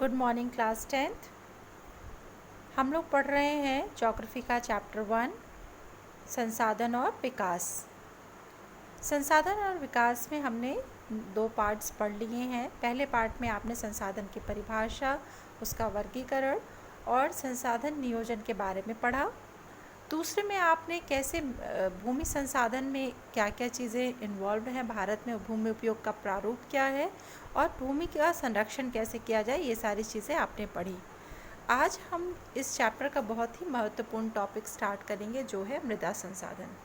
Good morning class 10th। हम लोग पढ़ रहे हैं ज्योग्राफी का चैप्टर 1 संसाधन और विकास। संसाधन और विकास में हमने 2 पार्ट्स पढ़ लिए हैं। पहले पार्ट में आपने संसाधन की परिभाषा, उसका वर्गीकरण और संसाधन नियोजन के बारे में पढ़ा। दूसरे में आपने कैसे भूमि संसाधन में क्या क्या चीज़ें इन्वॉल्व हैं, भारत में भूमि उपयोग का प्रारूप क्या है और भूमि का संरक्षण कैसे किया जाए, ये सारी चीज़ें आपने पढ़ी। आज हम इस चैप्टर का बहुत ही महत्वपूर्ण टॉपिक स्टार्ट करेंगे जो है मृदा संसाधन।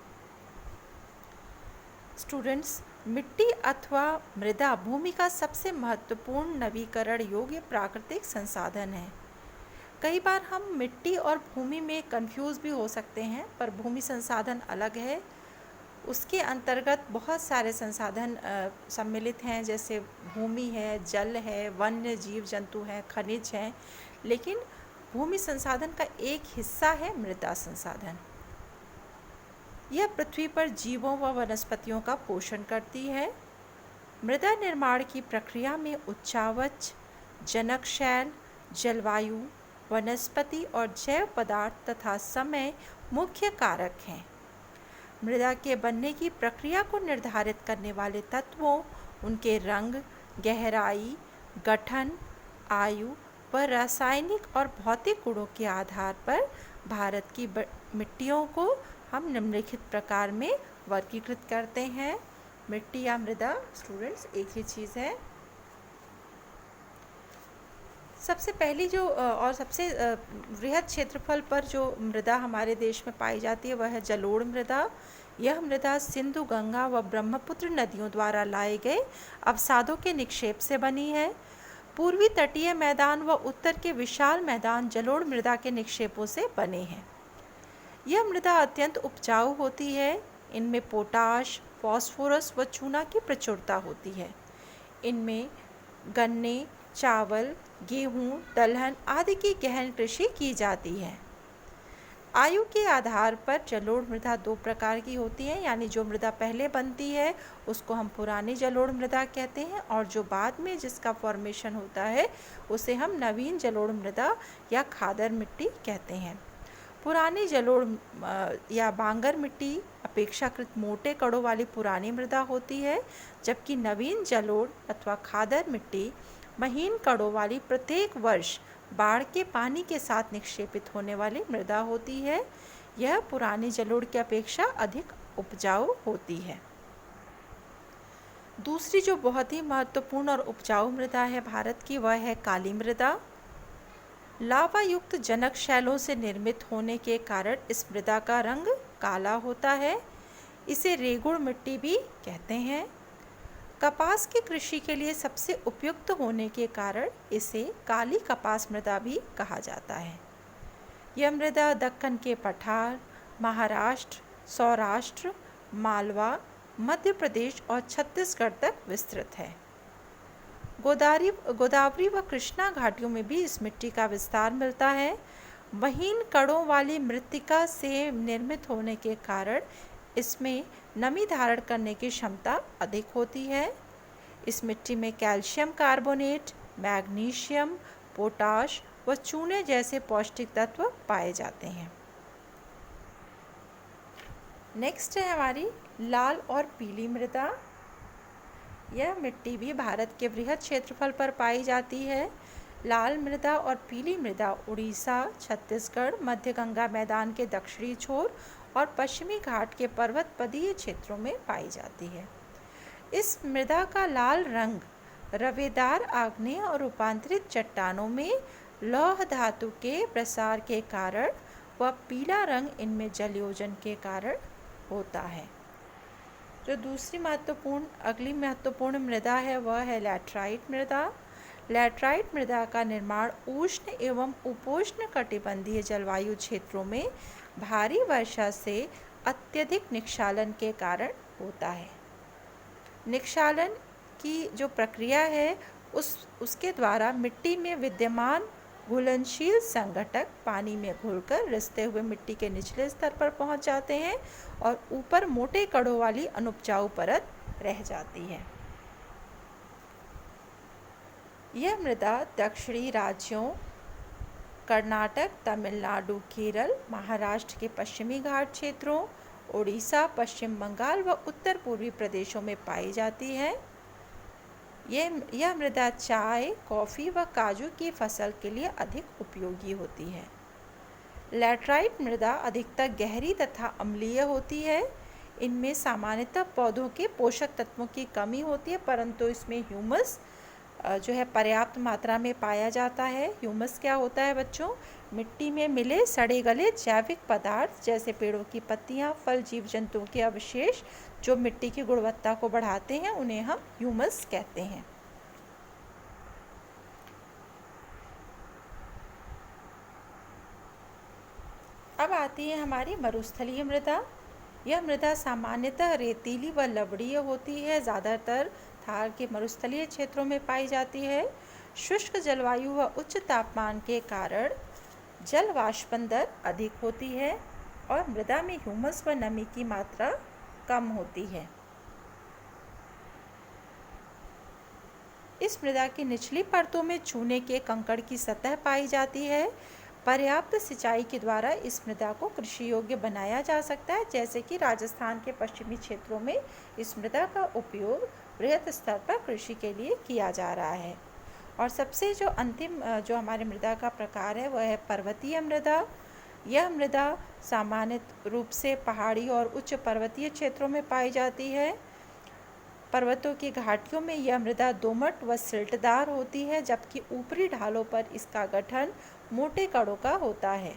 स्टूडेंट्स, मिट्टी अथवा मृदा भूमि का सबसे महत्वपूर्ण नवीकरण योग्य प्राकृतिक संसाधन है। कई बार हम मिट्टी और भूमि में कंफ्यूज भी हो सकते हैं, पर भूमि संसाधन अलग है। उसके अंतर्गत बहुत सारे संसाधन सम्मिलित हैं, जैसे भूमि है, जल है, वन्य जीव जंतु हैं, खनिज हैं। लेकिन भूमि संसाधन का एक हिस्सा है मृदा संसाधन। यह पृथ्वी पर जीवों व वनस्पतियों का पोषण करती है। मृदा निर्माण की प्रक्रिया में उच्चावच, जनकशैल, जलवायु, वनस्पति और जैव पदार्थ तथा समय मुख्य कारक हैं। मृदा के बनने की प्रक्रिया को निर्धारित करने वाले तत्वों, उनके रंग, गहराई, गठन, आयु व रासायनिक और भौतिक गुणों के आधार पर भारत की मिट्टियों को हम निम्नलिखित प्रकार में वर्गीकृत करते हैं। मिट्टी या मृदा स्टूडेंट्स एक ही चीज़ है। सबसे पहली जो और सबसे वृहद क्षेत्रफल पर जो मृदा हमारे देश में पाई जाती है वह है जलोढ़ मृदा। यह मृदा सिंधु, गंगा व ब्रह्मपुत्र नदियों द्वारा लाए गए अवसादों के निक्षेप से बनी है। पूर्वी तटीय मैदान व उत्तर के विशाल मैदान जलोढ़ मृदा के निक्षेपों से बने हैं। यह मृदा अत्यंत उपजाऊ होती है। इनमें पोटाश, फास्फोरस व चूना की प्रचुरता होती है। इनमें गन्ने, चावल, गेहूं, दलहन आदि की गहन कृषि की जाती है। आयु के आधार पर जलोढ़ मृदा 2 प्रकार की होती है, यानी जो मृदा पहले बनती है उसको हम पुरानी जलोढ़ मृदा कहते हैं, और जो बाद में जिसका फॉर्मेशन होता है उसे हम नवीन जलोढ़ मृदा या खादर मिट्टी कहते हैं। पुरानी जलोढ़ या बांगर मिट्टी अपेक्षाकृत मोटे कणों वाली पुरानी मृदा होती है, जबकि नवीन जलोढ़ अथवा खादर मिट्टी महीन कणों वाली प्रत्येक वर्ष बाढ़ के पानी के साथ निक्षेपित होने वाली मृदा होती है। यह पुरानी जलोढ़ की अपेक्षा अधिक उपजाऊ होती है। दूसरी जो बहुत ही महत्वपूर्ण और उपजाऊ मृदा है भारत की, वह है काली मृदा। लावा युक्त जनक शैलों से निर्मित होने के कारण इस मृदा का रंग काला होता है। इसे रेगुड़ मिट्टी भी कहते हैं। कपास की कृषि के लिए सबसे उपयुक्त होने के कारण इसे काली कपास मृदा भी कहा जाता है। यह मृदा दक्कन के पठार, महाराष्ट्र, सौराष्ट्र, मालवा, मध्य प्रदेश और छत्तीसगढ़ तक विस्तृत है। गोदावरी व कृष्णा घाटियों में भी इस मिट्टी का विस्तार मिलता है। महीन कणों वाली मृत्तिका से निर्मित होने के कारण इसमें नमी धारण करने की क्षमता अधिक होती है। इस मिट्टी में कैल्शियम कार्बोनेट, मैग्नीशियम, पोटाश व चूने जैसे पौष्टिक तत्व पाए जाते हैं। नेक्स्ट है हमारी लाल और पीली मृदा। यह मिट्टी भी भारत के वृहद क्षेत्रफल पर पाई जाती है। लाल मृदा और पीली मृदा उड़ीसा, छत्तीसगढ़, मध्य गंगा मैदान के दक्षिणी छोर और पश्चिमी घाट के पर्वतपदीय क्षेत्रों में पाई जाती है। इस मृदा का लाल रंग रवेदार आग्नेय और रूपांतरित चट्टानों में लौह धातु के प्रसार के कारण व पीला रंग इनमें जलयोजन के कारण होता है। जो दूसरी अगली महत्वपूर्ण मृदा है वह है लैटराइट मृदा। लैटराइट मृदा का निर्माण उष्ण एवं उपोष्ण कटिबंधीय जलवायु क्षेत्रों में भारी वर्षा से अत्यधिक निक्षालन के कारण होता है। निक्षालन की जो प्रक्रिया है उसके द्वारा मिट्टी में विद्यमान घुलनशील संघटक पानी में घुलकर रिसते हुए मिट्टी के निचले स्तर पर पहुंच जाते हैं और ऊपर मोटे कणों वाली अनुपजाऊ परत रह जाती है। यह मृदा दक्षिणी राज्यों कर्नाटक, तमिलनाडु, केरल, महाराष्ट्र के पश्चिमी घाट क्षेत्रों, ओडिशा, पश्चिम बंगाल व उत्तर पूर्वी प्रदेशों में पाई जाती है। यह मृदा चाय, कॉफ़ी व काजू की फसल के लिए अधिक उपयोगी होती है। लैटराइट मृदा अधिकतर गहरी तथा अम्लीय होती है। इनमें सामान्यतः पौधों के पोषक तत्वों की कमी होती है, परंतु इसमें ह्यूमस जो है पर्याप्त मात्रा में पाया जाता है। ह्यूमस क्या होता है बच्चों? मिट्टी में मिले सड़े गले जैविक पदार्थ जैसे पेड़ों की पत्तियां, फल, जीव जंतुओं के अवशेष जो मिट्टी की गुणवत्ता को बढ़ाते हैं, उन्हें हम ह्यूमस कहते हैं। अब आती है हमारी मरुस्थलीय मृदा। यह मृदा सामान्यतः रेतीली व लवणीय होती है, ज़्यादातर थार के मरुस्थलीय क्षेत्रों में पाई जाती है। शुष्क जलवायु व उच्च तापमान के कारण जल वाष्पन दर अधिक होती है और मृदा में ह्यूमस व नमी की मात्रा कम होती है। इस मृदा की निचली परतों में चूने के कंकड़ की सतह पाई जाती है। पर्याप्त सिंचाई के द्वारा इस मृदा को कृषि योग्य बनाया जा सकता है, जैसे कि राजस्थान के पश्चिमी क्षेत्रों में इस मृदा का उपयोग बृहत स्तर पर कृषि के लिए किया जा रहा है। और सबसे जो अंतिम जो हमारे मृदा का प्रकार है वह है पर्वतीय मृदा। यह मृदा सामान्य रूप से पहाड़ी और उच्च पर्वतीय क्षेत्रों में पाई जाती है। पर्वतों की घाटियों में यह मृदा दोमट व सिल्टदार होती है, जबकि ऊपरी ढालों पर इसका गठन मोटे कणों का होता है।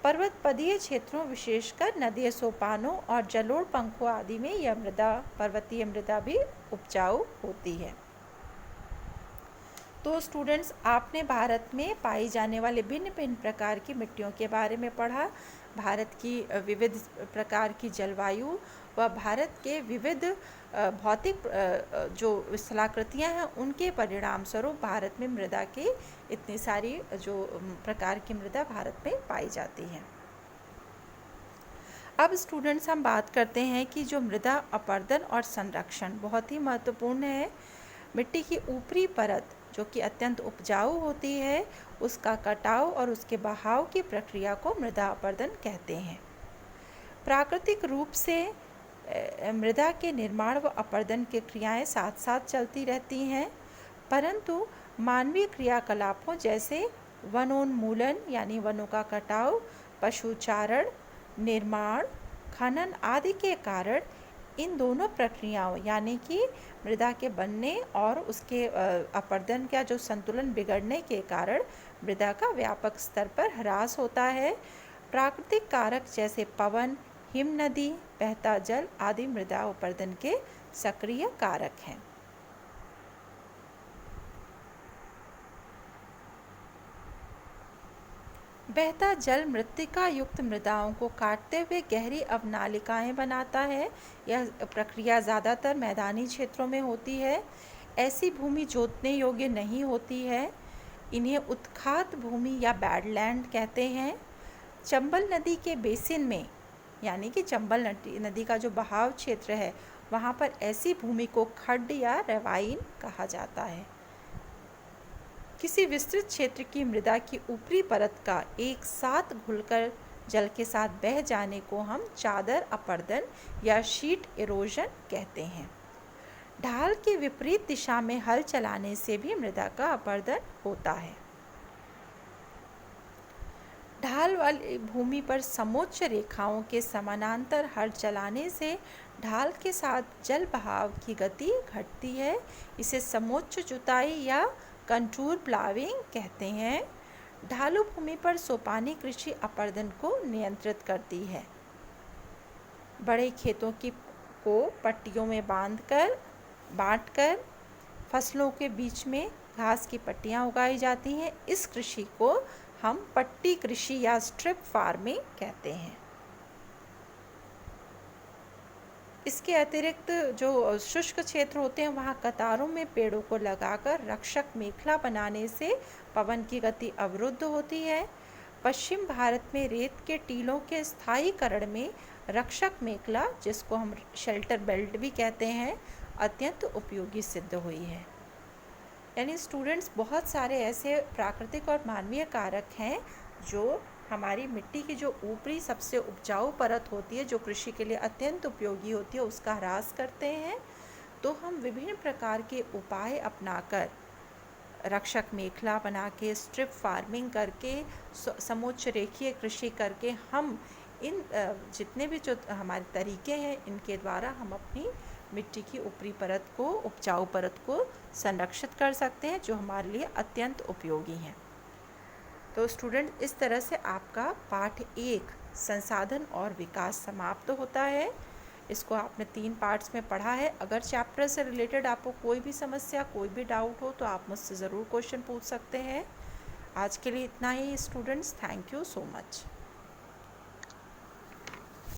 पर्वतपदीय क्षेत्रों विशेषकर नदी सोपानों और जलोढ़ पंखों आदि में यह मृदा पर्वतीय मृदा भी उपजाऊ होती है। तो स्टूडेंट्स, आपने भारत में पाई जाने वाले भिन्न भिन्न प्रकार की मिट्टियों के बारे में पढ़ा। भारत की विविध प्रकार की जलवायु व भारत के विविध भौतिक जो स्थलाकृतियाँ हैं उनके परिणाम स्वरूप भारत में मृदा के इतनी सारी जो प्रकार की मृदा भारत में पाई जाती है। अब स्टूडेंट्स, हम बात करते हैं कि जो मृदा अपरदन और संरक्षण बहुत ही महत्वपूर्ण है। मिट्टी की ऊपरी परत जो कि अत्यंत उपजाऊ होती है, उसका कटाव और उसके बहाव की प्रक्रिया को मृदा अपरदन कहते हैं। प्राकृतिक रूप से मृदा के निर्माण व अपरदन की क्रियाएं साथ साथ चलती रहती हैं, परंतु मानवीय क्रियाकलापों जैसे वनोन्मूलन यानी वनों का कटाव, पशुचारण, निर्माण, खनन आदि के कारण इन दोनों प्रक्रियाओं यानी कि मृदा के बनने और उसके अपरदन का जो संतुलन बिगड़ने के कारण मृदा का व्यापक स्तर पर ह्रास होता है। प्राकृतिक कारक जैसे पवन, हिम नदी, बहता जल आदि मृदा अपरदन के सक्रिय कारक हैं। बहता जल मृत्तिका युक्त मृदाओं को काटते हुए गहरी अवनालिकाएं बनाता है। यह प्रक्रिया ज़्यादातर मैदानी क्षेत्रों में होती है। ऐसी भूमि जोतने योग्य नहीं होती है। इन्हें उत्खात भूमि या बैडलैंड कहते हैं। चंबल नदी के बेसिन में यानी कि चंबल नदी का जो बहाव क्षेत्र है, वहाँ पर ऐसी भूमि को खड्ड या रवाइन कहा जाता है। किसी विस्तृत क्षेत्र की मृदा की ऊपरी परत का एक साथ घुलकर जल के साथ बह जाने को हम चादर अपरदन या शीट इरोजन कहते हैं। ढाल के विपरीत दिशा में हल चलाने से भी मृदा का अपरदन होता है। ढाल वाली भूमि पर समोच्च रेखाओं के समानांतर हल चलाने से ढाल के साथ जल बहाव की गति घटती है। इसे समोच्च जुताई या कंटूर प्लाविंग कहते हैं। ढालू भूमि पर सोपानी कृषि अपरदन को नियंत्रित करती है। बड़े खेतों को पट्टियों में बांटकर फसलों के बीच में घास की पट्टियां उगाई जाती हैं। इस कृषि को हम पट्टी कृषि या स्ट्रिप फार्मिंग कहते हैं। इसके अतिरिक्त जो शुष्क क्षेत्र होते हैं वहाँ कतारों में पेड़ों को लगाकर रक्षक मेखला बनाने से पवन की गति अवरुद्ध होती है। पश्चिम भारत में रेत के टीलों के स्थायीकरण में रक्षक मेखला, जिसको हम शेल्टर बेल्ट भी कहते हैं, अत्यंत उपयोगी सिद्ध हुई है। यानी स्टूडेंट्स बहुत सारे ऐसे प्राकृतिक और मानवीय कारक हैं जो हमारी मिट्टी की जो ऊपरी सबसे उपजाऊ परत होती है, जो कृषि के लिए अत्यंत उपयोगी होती है, उसका ह्रास करते हैं। तो हम विभिन्न प्रकार के उपाय अपनाकर, रक्षक मेखला बना के, स्ट्रिप फार्मिंग करके, समुच्च रेखीय कृषि करके, हम इन जितने भी जो हमारे तरीके हैं, इनके द्वारा हम अपनी मिट्टी की ऊपरी परत को, उपजाऊ परत को संरक्षित कर सकते हैं, जो हमारे लिए अत्यंत उपयोगी हैं। तो स्टूडेंट, इस तरह से आपका पाठ 1 संसाधन और विकास समाप्त होता है। इसको आपने 3 पार्ट्स में पढ़ा है। अगर चैप्टर से रिलेटेड आपको कोई भी समस्या, कोई भी डाउट हो तो आप मुझसे ज़रूर क्वेश्चन पूछ सकते हैं। आज के लिए इतना ही students. Thank you so much.